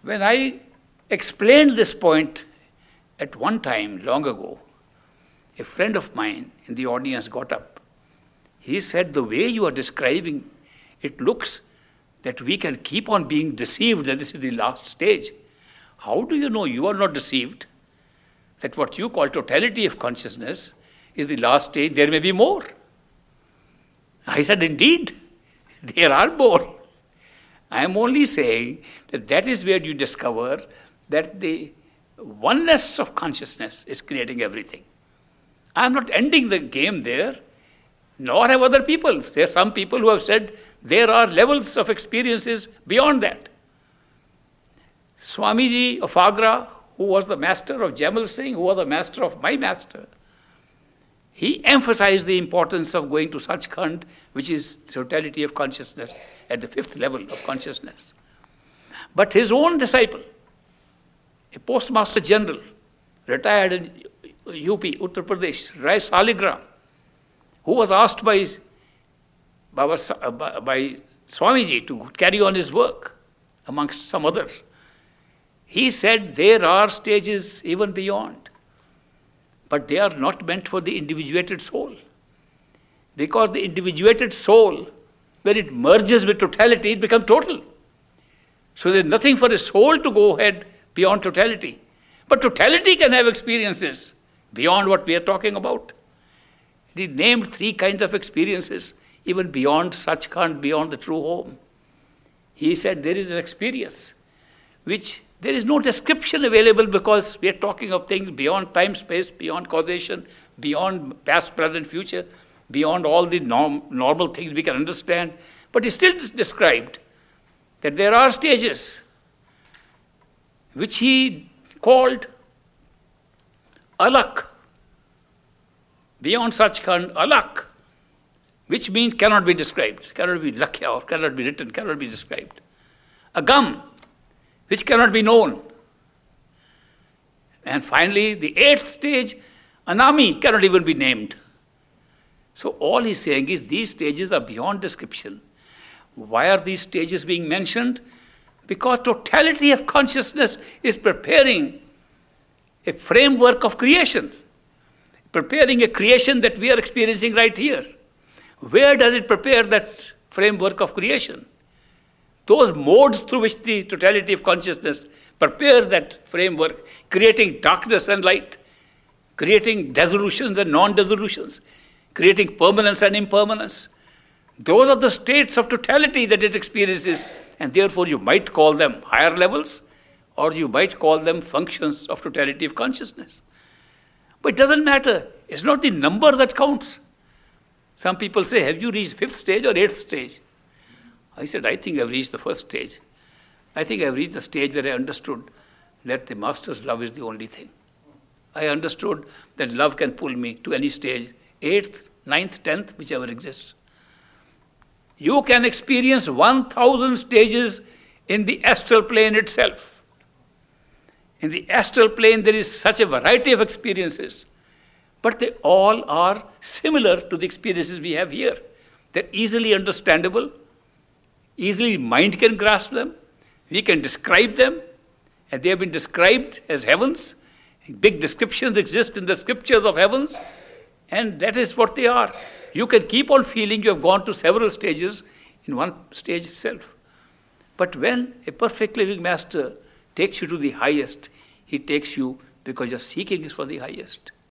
When I explained this point at one time long ago, a friend of mine in the audience got up. He said, the way you are describing, it looks that we can keep on being deceived that this is the last stage. How do you know you are not deceived? That what you call totality of consciousness is the last stage, there may be more. I said, indeed, there are more. I am only saying that that is where you discover that the oneness of consciousness is creating everything. I am not ending the game there, nor have other people. There are some people who have said there are levels of experiences beyond that. Swamiji of Agra, who was the master of Jamal Singh, who was the master of my master, he emphasized the importance of going to Sachkhand, which is totality of consciousness, at the fifth level of consciousness. But his own disciple, a postmaster general, retired in UP, Uttar Pradesh, Rai Saligram, who was asked by Swamiji to carry on his work, amongst some others. He said there are stages even beyond, but they are not meant for the individuated soul. Because the individuated soul, when it merges with totality, it becomes total. So there's nothing for a soul to go ahead beyond totality. But totality can have experiences beyond what we are talking about. He named 3 kinds of experiences, even beyond Sachkhand, beyond the true home. He said there is an experience which there is no description available because we are talking of things beyond time, space, beyond causation, beyond past, present, future, beyond all the normal things we can understand. But he still described that there are stages which he called alak, beyond Sachkhand, alak, which means cannot be described, cannot be lakhya, or cannot be written, cannot be described. Agam, which cannot be known. And finally, the 8th stage, anami, cannot even be named. So all he's saying is these stages are beyond description. Why are these stages being mentioned? Because totality of consciousness is preparing a framework of creation, preparing a creation that we are experiencing right here. Where does it prepare that framework of creation? Those modes through which the totality of consciousness prepares that framework, creating darkness and light, creating dissolutions and non-dissolutions, creating permanence and impermanence. Those are the states of totality that it experiences, and therefore you might call them higher levels, or you might call them functions of totality of consciousness. But it doesn't matter. It's not the number that counts. Some people say, have you reached 5th stage or 8th stage? I said, I think I've reached the 1st stage. I think I've reached the stage where I understood that the master's love is the only thing. I understood that love can pull me to any stage, 8th, 9th, 10th, whichever exists. You can experience 1,000 stages in the astral plane itself. In the astral plane, there is such a variety of experiences, but they all are similar to the experiences we have here. They're easily understandable, easily mind can grasp them, we can describe them, and they have been described as heavens. Big descriptions exist in the scriptures of heavens, and that is what they are. You can keep on feeling you have gone to several stages in one stage itself. But when a perfect living master takes you to the highest, he takes you because your seeking is for the highest.